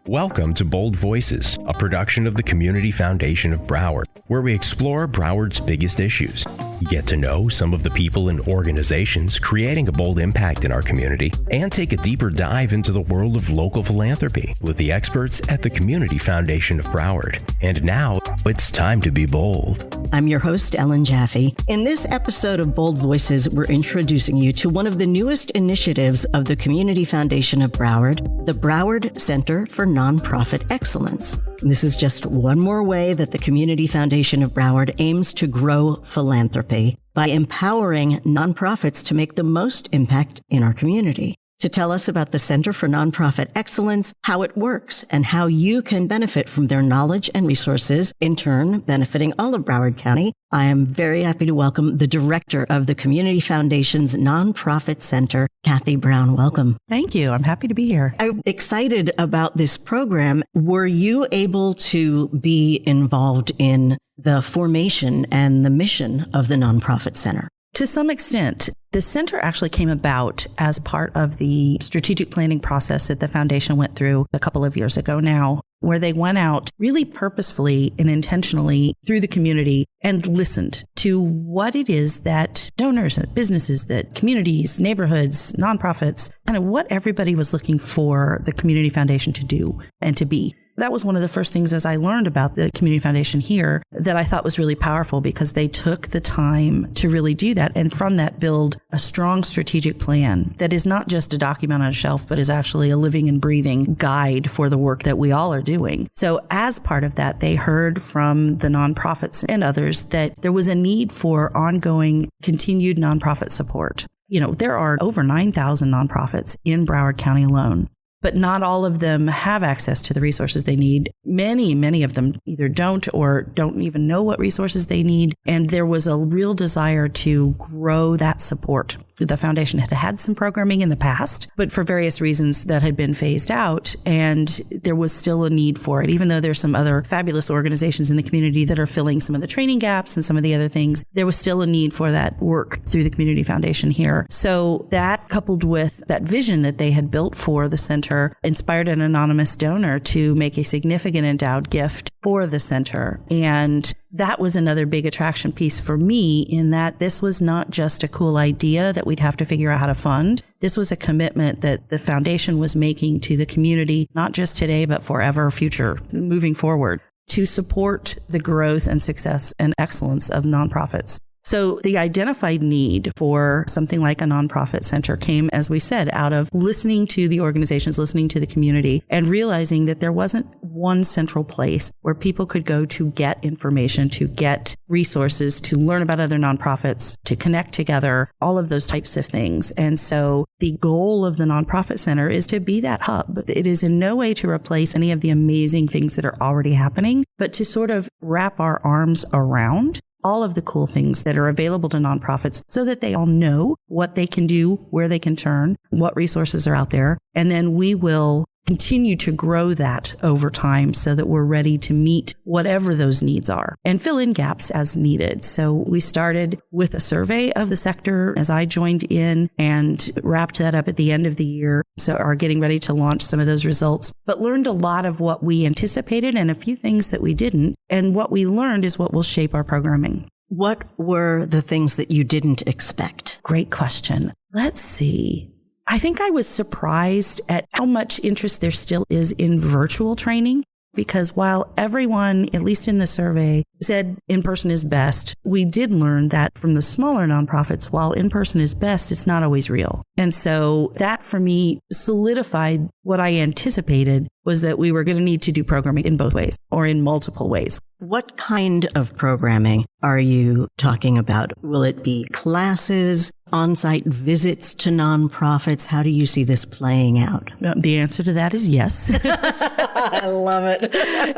Welcome to Bold Voices, a production of the Community Foundation of Broward, where we explore Broward's biggest issues, get to know some of the people and organizations creating a bold impact in our community, and take a deeper dive into the world of local philanthropy with the experts at the Community Foundation of Broward. And now, it's time to be bold. I'm your host, Ellen Jaffe. In this episode of Bold Voices, we're introducing you to one of the newest initiatives of the Community Foundation of Broward, the Broward Center for Nonprofit Excellence. This is just one more way that the Community Foundation of Broward aims to grow philanthropy by empowering nonprofits to make the most impact in our community. To tell us about the Center for Nonprofit Excellence, how it works, and how you can benefit from their knowledge and resources, in turn benefiting all of Broward County, I am very happy to welcome the director of the Community Foundation's Nonprofit Center, Cathy Brown. Welcome. Thank you. I'm happy to be here. I'm excited about this program. Were you able to be involved in the formation and the mission of the Nonprofit Center? To some extent, the center actually came about as part of the strategic planning process that the foundation went through a couple of years ago now, where they went out really purposefully and intentionally through the community and listened to what it is that donors, that businesses, that communities, neighborhoods, nonprofits, kind of what everybody was looking for the Community Foundation to do and to be. That was one of the first things as I learned about the Community Foundation here that I thought was really powerful because they took the time to really do that. And from that, build a strong strategic plan that is not just a document on a shelf, but is actually a living and breathing guide for the work that we all are doing. So as part of that, they heard from the nonprofits and others that there was a need for ongoing continued nonprofit support. You know, there are over 9,000 nonprofits in Broward County alone, but not all of them have access to the resources they need. Many of them either don't or don't even know what resources they need. And there was a real desire to grow that support. The foundation had had some programming in the past, but for various reasons that had been phased out. And there was still a need for it. Even though there's some other fabulous organizations in the community that are filling some of the training gaps and some of the other things, there was still a need for that work through the Community Foundation here. So that, coupled with that vision that they had built for the center, inspired an anonymous donor to make a significant endowed gift for the center. And that was another big attraction piece for me in that this was not just a cool idea that we'd have to figure out how to fund. This was a commitment that the foundation was making to the community, not just today, but forever, future, moving forward, to support the growth and success and excellence of nonprofits. So the identified need for something like a nonprofit center came, as we said, out of listening to the organizations, listening to the community, and realizing that there wasn't one central place where people could go to get information, to get resources, to learn about other nonprofits, to connect together, all of those types of things. And so the goal of the Nonprofit Center is to be that hub. It is in no way to replace any of the amazing things that are already happening, but to sort of wrap our arms around all of the cool things that are available to nonprofits so that they all know what they can do, where they can turn, what resources are out there. And then we will continue to grow that over time so that we're ready to meet whatever those needs are and fill in gaps as needed. So we started with a survey of the sector as I joined in and wrapped that up at the end of the year. So are getting ready to launch some of those results, but learned a lot of what we anticipated and a few things that we didn't. And what we learned is what will shape our programming. What were the things that you didn't expect? Great question. Let's see. I think I was surprised at how much interest there still is in virtual training, because while everyone, at least in the survey, said in-person is best, we did learn that from the smaller nonprofits, while in-person is best, it's not always real. And so that for me solidified what I anticipated was that we were going to need to do programming in both ways or in multiple ways. What kind of programming are you talking about? Will it be classes, on-site visits to nonprofits? How do you see this playing out? The answer to that is yes. I love it.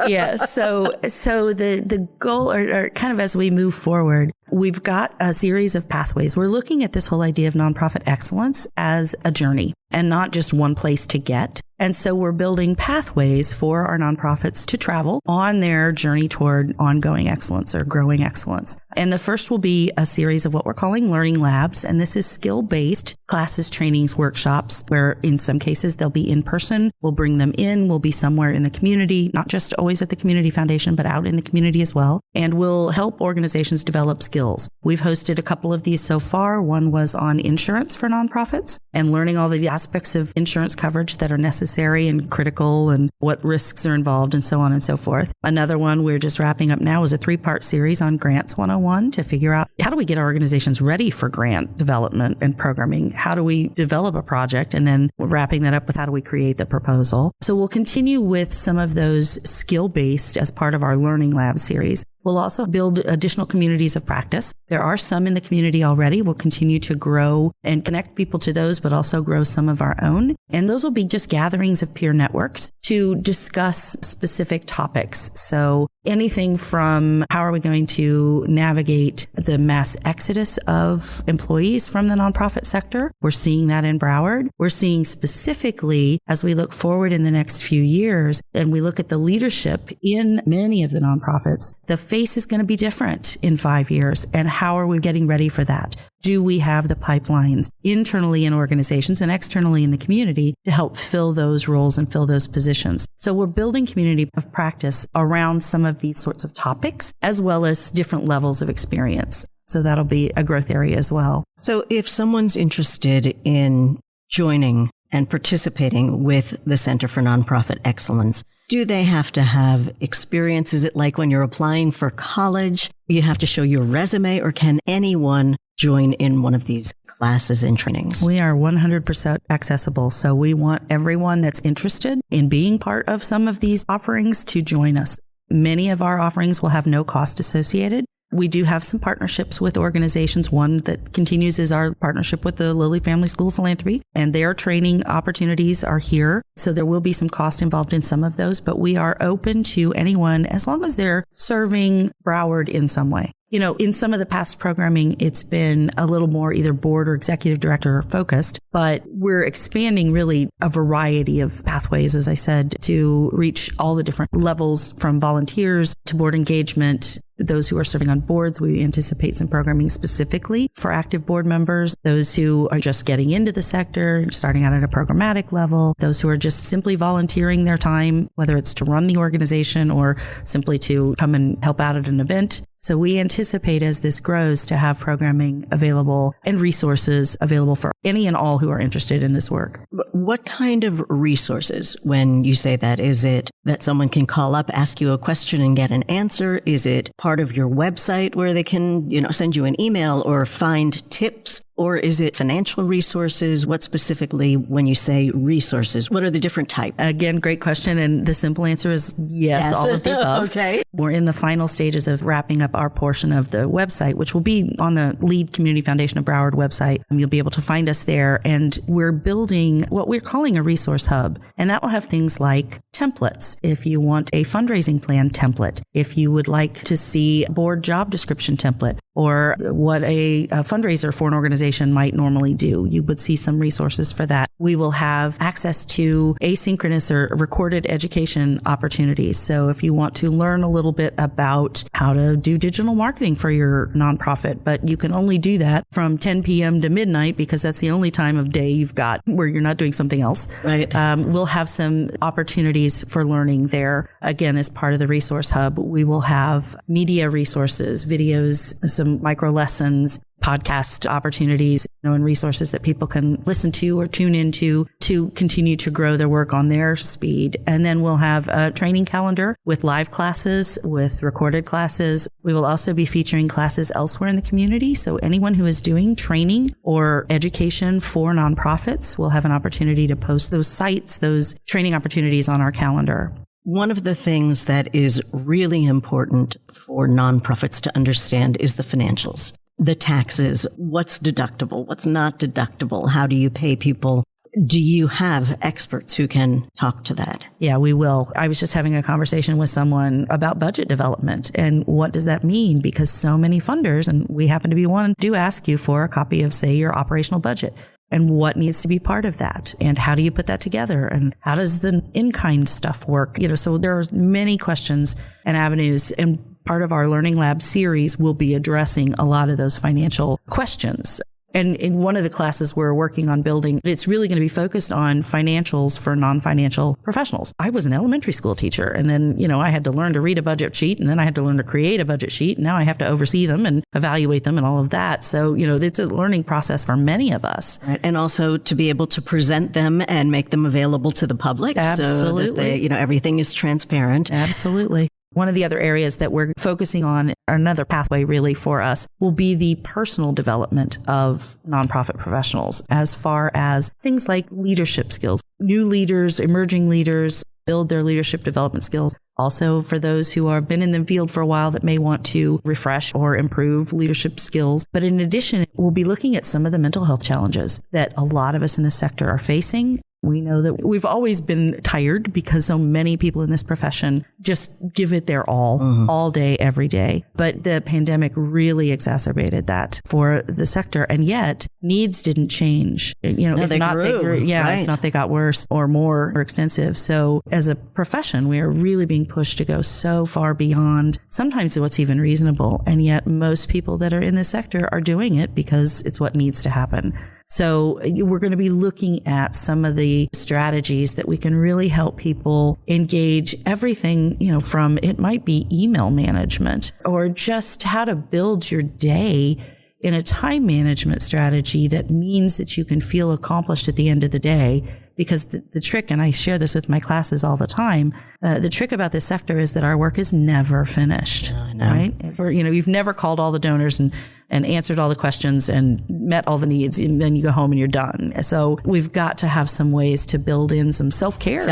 Yeah. So the goal, or kind of as we move forward, we've got a series of pathways. We're looking at this whole idea of nonprofit excellence as a journey and not just one place to get. And so we're building pathways for our nonprofits to travel on their journey toward ongoing excellence or growing excellence. And the first will be a series of what we're calling learning labs. And this is skill-based classes, trainings, workshops, where in some cases they'll be in person. We'll bring them in. We'll be somewhere in the community, not just always at the Community Foundation, but out in the community as well. And we'll help organizations develop skills. We've hosted a couple of these so far. One was on insurance for nonprofits and learning all the aspects of insurance coverage that are necessary and critical and what risks are involved and so on and so forth. Another one we're just wrapping up now is a 3-part series on Grants 101 to figure out how do we get our organizations ready for grant development and programming? How do we develop a project? And then we're wrapping that up with how do we create the proposal? So we'll continue with some of those skill-based as part of our Learning Lab series. We'll also build additional communities of practice. There are some in the community already. We'll continue to grow and connect people to those, but also grow some of our own. And those will be just gatherings of peer networks to discuss specific topics. So anything from how are we going to navigate the mass exodus of employees from the nonprofit sector? We're seeing that in Broward. We're seeing specifically as we look forward in the next few years and we look at the leadership in many of the nonprofits, the face is going to be different in 5 years. And how are we getting ready for that? Do we have the pipelines internally in organizations and externally in the community to help fill those roles and fill those positions? So we're building community of practice around some of these sorts of topics, as well as different levels of experience. So that'll be a growth area as well. So if someone's interested in joining and participating with the Center for Nonprofit Excellence, do they have to have experience? Is it like when you're applying for college, you have to show your resume, or can anyone join in one of these classes and trainings? We are 100% accessible. So we want everyone that's interested in being part of some of these offerings to join us. Many of our offerings will have no cost associated. We do have some partnerships with organizations. One that continues is our partnership with the Lilly Family School of Philanthropy, and their training opportunities are here. So there will be some cost involved in some of those, but we are open to anyone as long as they're serving Broward in some way. You know, in some of the past programming, it's been a little more either board or executive director focused, but we're expanding really a variety of pathways, as I said, to reach all the different levels from volunteers to board engagement. Those who are serving on boards, we anticipate some programming specifically for active board members, those who are just getting into the sector, starting out at a programmatic level, those who are just simply volunteering their time, whether it's to run the organization or simply to come and help out at an event. So we anticipate as this grows to have programming available and resources available for any and all who are interested in this work. What kind of resources, when you say that? Is it that someone can call up, ask you a question and get an answer? Is it part of your website where they can, send you an email or find tips? Or is it financial resources? What specifically, when you say resources, what are the different types? Again, great question. And the simple answer is yes. All of the above. Okay. We're in the final stages of wrapping up our portion of the website, which will be on the lead Community Foundation of Broward website. You'll be able to find us there. And we're building what we're calling a resource hub. And that will have things like templates. If you want a fundraising plan template, if you would like to see a board job description template, or what a fundraiser for an organization might normally do, you would see some resources for that. We will have access to asynchronous or recorded education opportunities. So if you want to learn a little bit about how to do digital marketing for your nonprofit, but you can only do that from 10 p.m. to midnight because that's the only time of day you've got where you're not doing something else. Right. We'll have some opportunities for learning there. Again, as part of the resource hub, we will have media resources, videos, some micro lessons, podcast opportunities, and resources that people can listen to or tune into to continue to grow their work on their speed. And then we'll have a training calendar with live classes, with recorded classes. We will also be featuring classes elsewhere in the community. So anyone who is doing training or education for nonprofits will have an opportunity to post those sites, those training opportunities on our calendar. One of the things that is really important for nonprofits to understand is the financials, the taxes, what's deductible, what's not deductible, how do you pay people? Do you have experts who can talk to that? Yeah, we will. I was just having a conversation with someone about budget development and what does that mean? Because so many funders, and we happen to be one, do ask you for a copy of, say, your operational budget. And what needs to be part of that? And how do you put that together? And how does the in-kind stuff work? So there are many questions and avenues. And Part of our Learning Lab series will be addressing a lot of those financial questions. And in one of the classes we're working on building, it's really going to be focused on financials for non-financial professionals. I was an elementary school teacher, and then, I had to learn to read a budget sheet, and then I had to learn to create a budget sheet. And now I have to oversee them and evaluate them and all of that. So, it's a learning process for many of us. Right. And also to be able to present them and make them available to the public. Absolutely. So that everything is transparent. Absolutely. One of the other areas that we're focusing on, another pathway really for us, will be the personal development of nonprofit professionals as far as things like leadership skills. New leaders, emerging leaders, build their leadership development skills. Also, for those who have been in the field for a while that may want to refresh or improve leadership skills. But in addition, we'll be looking at some of the mental health challenges that a lot of us in the sector are facing. We know that we've always been tired because so many people in this profession just give it their all day, every day. But the pandemic really exacerbated that for the sector. And yet needs didn't change. If not, they grew. Yeah, if not, they got worse or more extensive. So as a profession, we are really being pushed to go so far beyond sometimes what's even reasonable. And yet most people that are in this sector are doing it because it's what needs to happen. So we're going to be looking at some of the strategies that we can really help people engage everything, from it might be email management or just how to build your day in a time management strategy that means that you can feel accomplished at the end of the day. Because the trick, and I share this with my classes all the time, the trick about this sector is that our work is never finished, right? Or, you've never called all the donors and answered all the questions and met all the needs, and then you go home and you're done. So we've got to have some ways to build in some self-care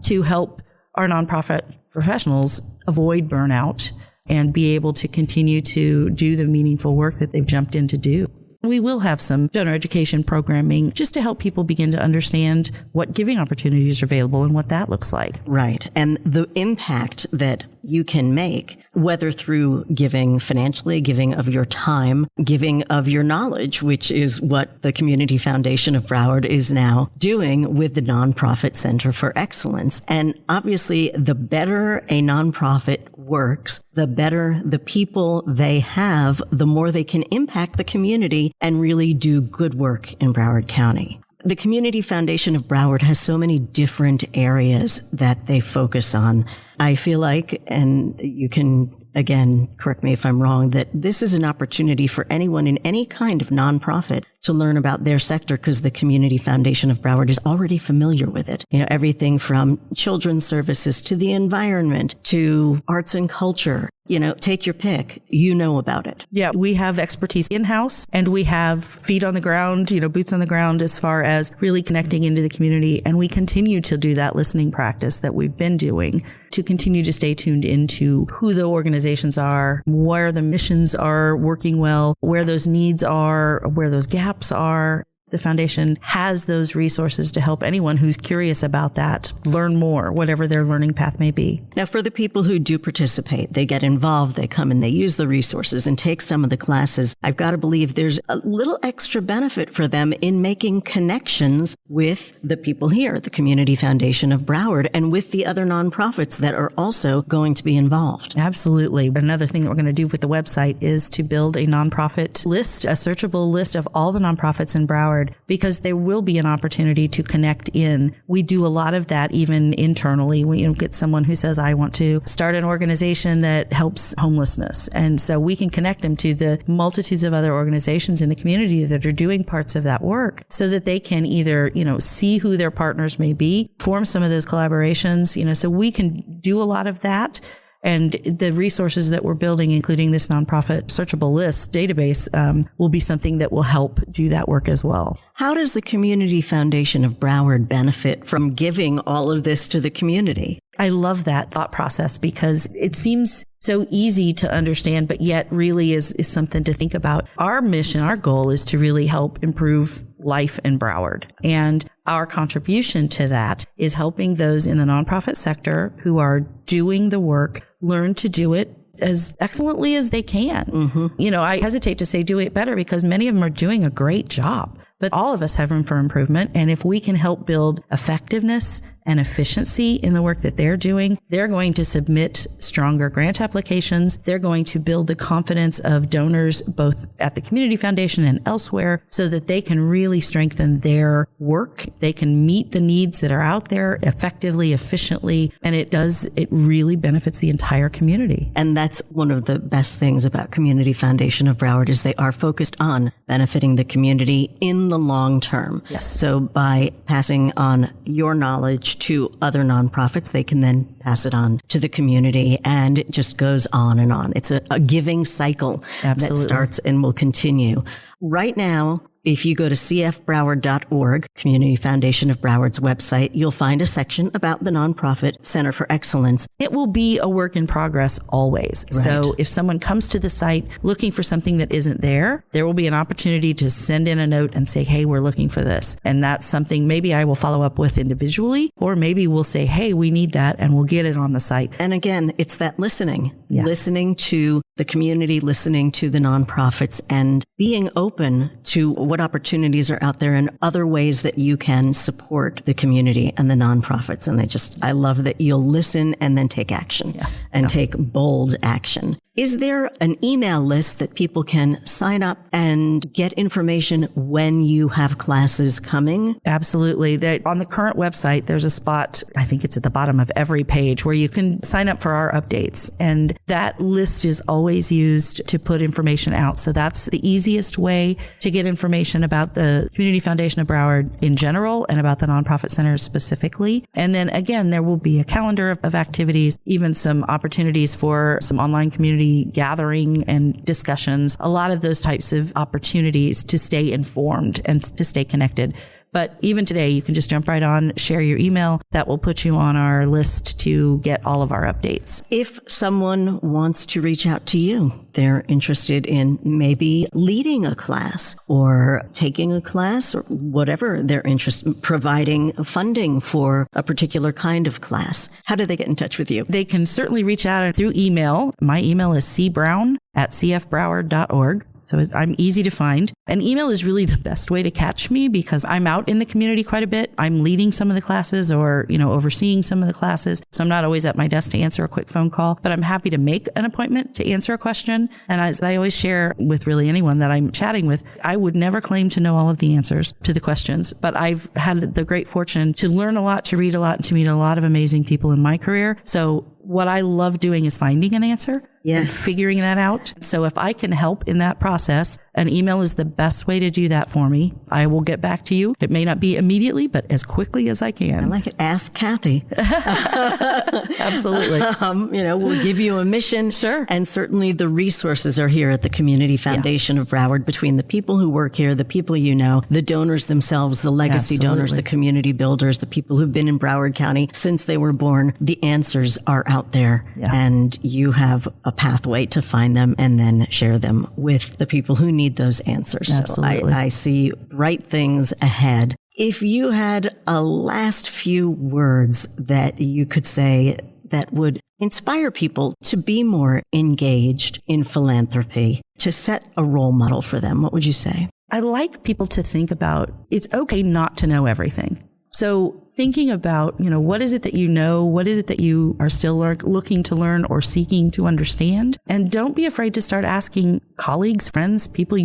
to help our nonprofit professionals avoid burnout and be able to continue to do the meaningful work that they've jumped in to do. We will have some donor education programming just to help people begin to understand what giving opportunities are available and what that looks like. Right. And the impact that you can make, whether through giving financially, giving of your time, giving of your knowledge, which is what the Community Foundation of Broward is now doing with the Nonprofit Center for Excellence. And obviously, the better a nonprofit works, the better the people they have, the more they can impact the community and really do good work in Broward County. The Community Foundation of Broward has so many different areas that they focus on. I feel like, and you can, again, correct me if I'm wrong, that this is an opportunity for anyone in any kind of nonprofit to learn about their sector because the Community Foundation of Broward is already familiar with it. Everything from children's services to the environment to arts and culture. Take your pick. About it. Yeah, we have expertise in-house and we have feet on the ground, boots on the ground as far as really connecting into the community. And we continue to do that listening practice that we've been doing to continue to stay tuned into who the organizations are, where the missions are working well, where those needs are, where those gaps are. The foundation has those resources to help anyone who's curious about that learn more, whatever their learning path may be. Now, for the people who do participate, they get involved, they come and they use the resources and take some of the classes. I've got to believe there's a little extra benefit for them in making connections with the people here, the Community Foundation of Broward, and with the other nonprofits that are also going to be involved. Absolutely. Another thing that we're going to do with the website is to build a nonprofit list, a searchable list of all the nonprofits in Broward, because there will be an opportunity to connect in. We do a lot of that even internally. We get someone who says, I want to start an organization that helps homelessness. And so we can connect them to the multitudes of other organizations in the community that are doing parts of that work so that they can either, see who their partners may be, form some of those collaborations, so we can do a lot of that. And the resources that we're building, including this nonprofit searchable list database, will be something that will help do that work as well. How does the Community Foundation of Broward benefit from giving all of this to the community? I love that thought process because it seems so easy to understand, but yet really is something to think about. Our mission, our goal is to really help improve life in Broward. And our contribution to that is helping those in the nonprofit sector who are doing the work learn to do it as excellently as they can. Mm-hmm. I hesitate to say do it better because many of them are doing a great job. but all of us have room for improvement. And if we can help build effectiveness and efficiency in the work that they're doing, they're going to submit stronger grant applications. They're going to build the confidence of donors, both at the Community Foundation and elsewhere, so that they can really strengthen their work. They can meet the needs that are out there effectively, efficiently, and it really benefits the entire community. And that's one of the best things about Community Foundation of Broward is they are focused on benefiting the community in the long term. Yes. So by passing on your knowledge to other nonprofits, they can then pass it on to the community, and it just goes on and on. It's a giving cycle Absolutely. that starts and will continue. Right now, if you go to cfbroward.org, Community Foundation of Broward's website, you'll find a section about the nonprofit Center for Excellence. It will be a work in progress always. Right. So if someone comes to the site looking for something that isn't there will be an opportunity to send in a note and say, hey, we're looking for this. And that's something maybe I will follow up with individually, or maybe we'll say, hey, we need that, and we'll get it on the site. And again, it's that listening, listening to the community, listening to the nonprofits, and being open to what opportunities are out there and other ways that you can support the community and the nonprofits. And I love that you'll listen and then take action and take bold action. Is there an email list that people can sign up and get information when you have classes coming? Absolutely. On the current website, there's a spot, I think it's at the bottom of every page, where you can sign up for our updates. And that list is always used to put information out. So that's the easiest way to get information about the Community Foundation of Broward in general and about the nonprofit center specifically. And then again, there will be a calendar of activities, even some opportunities for some online community gathering and discussions, a lot of those types of opportunities to stay informed and to stay connected. But even today, you can just jump right on, share your email. That will put you on our list to get all of our updates. If someone wants to reach out to you, they're interested in maybe leading a class or taking a class or whatever they're interested in, providing funding for a particular kind of class, how do they get in touch with you? They can certainly reach out through email. My email is cbrown@cfbroward.org. So I'm easy to find. And email is really the best way to catch me because I'm out in the community quite a bit. I'm leading some of the classes or, overseeing some of the classes. So I'm not always at my desk to answer a quick phone call, but I'm happy to make an appointment to answer a question. And as I always share with really anyone that I'm chatting with, I would never claim to know all of the answers to the questions, but I've had the great fortune to learn a lot, to read a lot, and to meet a lot of amazing people in my career. So what I love doing is finding an answer and figuring that out. So if I can help in that process, an email is the best way to do that for me. I will get back to you. It may not be immediately, but as quickly as I can. I like it. Ask Cathy. Absolutely. We'll give you a mission. Sure. And certainly the resources are here at the Community Foundation of Broward, between the people who work here, the people the donors themselves, the legacy donors, the community builders, the people who've been in Broward County since they were born. The answers are out there, and you have a pathway to find them and then share them with the people who need those answers. Absolutely. So I see bright things ahead. If you had a last few words that you could say that would inspire people to be more engaged in philanthropy, to set a role model for them, what would you say? I like people to think about it's okay not to know everything. So thinking about, what is it that you know? What is it that you are still looking to learn or seeking to understand? And don't be afraid to start asking colleagues, friends, people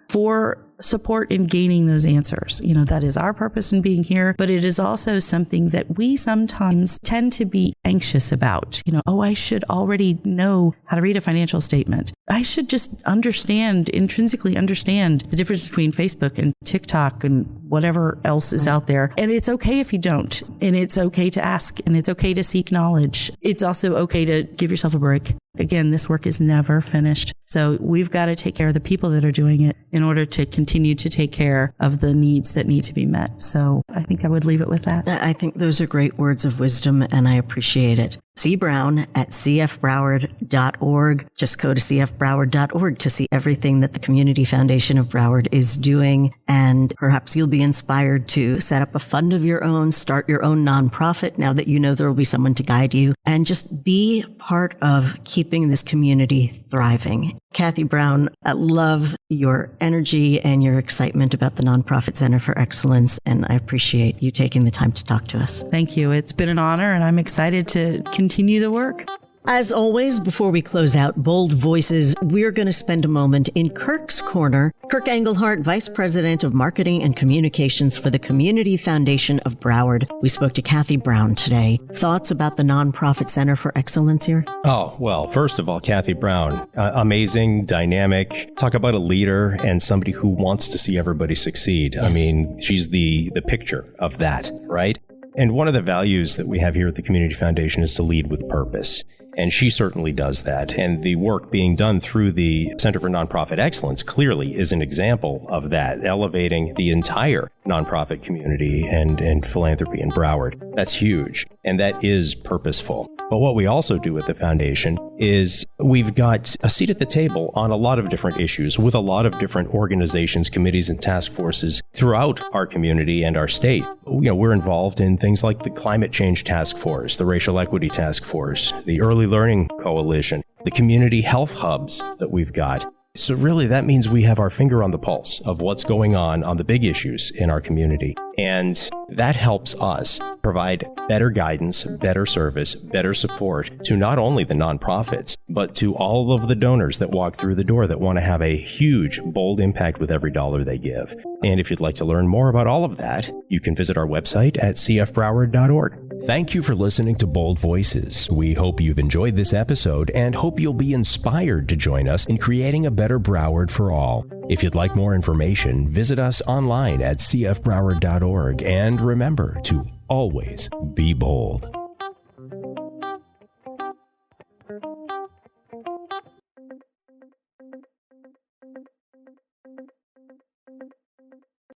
for support in gaining those answers. That is our purpose in being here, but it is also something that we sometimes tend to be anxious about. I should already know how to read a financial statement. I should just intrinsically understand the difference between Facebook and TikTok and whatever else is out there. And it's okay if you don't. And it's okay to ask, and it's okay to seek knowledge. It's also okay to give yourself a break. Again, this work is never finished. So we've got to take care of the people that are doing it in order to continue to take care of the needs that need to be met. So I think I would leave it with that. I think those are great words of wisdom, and I appreciate it. C. Brown at cfbroward.org. Just go to cfbroward.org to see everything that the Community Foundation of Broward is doing. And perhaps you'll be inspired to set up a fund of your own, start your own nonprofit now that there will be someone to guide you, and just be part of keeping this community thriving. Cathy Brown, I love your energy and your excitement about the Nonprofit Center for Excellence, and I appreciate you taking the time to talk to us. Thank you. It's been an honor, and I'm excited to continue the work. As always, before we close out Bold Voices, we're going to spend a moment in Kirk's Corner. Kirk Engelhardt, Vice President of Marketing and Communications for the Community Foundation of Broward. We spoke to Cathy Brown today. Thoughts about the Nonprofit Center for Excellence here? Oh, well, first of all, Cathy Brown, amazing, dynamic. Talk about a leader and somebody who wants to see everybody succeed. Yes. I mean, she's the picture of that, right? And one of the values that we have here at the Community Foundation is to lead with purpose. And she certainly does that. And the work being done through the Center for Nonprofit Excellence clearly is an example of that, elevating the entire nonprofit community and philanthropy in Broward. That's huge. And that is purposeful. But what we also do at the foundation is we've got a seat at the table on a lot of different issues with a lot of different organizations, committees, and task forces throughout our community and our state. We're involved in things like the Climate Change Task Force, the Racial Equity Task Force, the Early Learning Coalition, the community health hubs that we've got. So really, that means we have our finger on the pulse of what's going on the big issues in our community. And that helps us provide better guidance, better service, better support to not only the nonprofits, but to all of the donors that walk through the door that want to have a huge, bold impact with every dollar they give. And if you'd like to learn more about all of that, you can visit our website at cfbroward.org. Thank you for listening to Bold Voices. We hope you've enjoyed this episode and hope you'll be inspired to join us in creating a better Broward for all. If you'd like more information, visit us online at cfbroward.org, and remember to always be bold.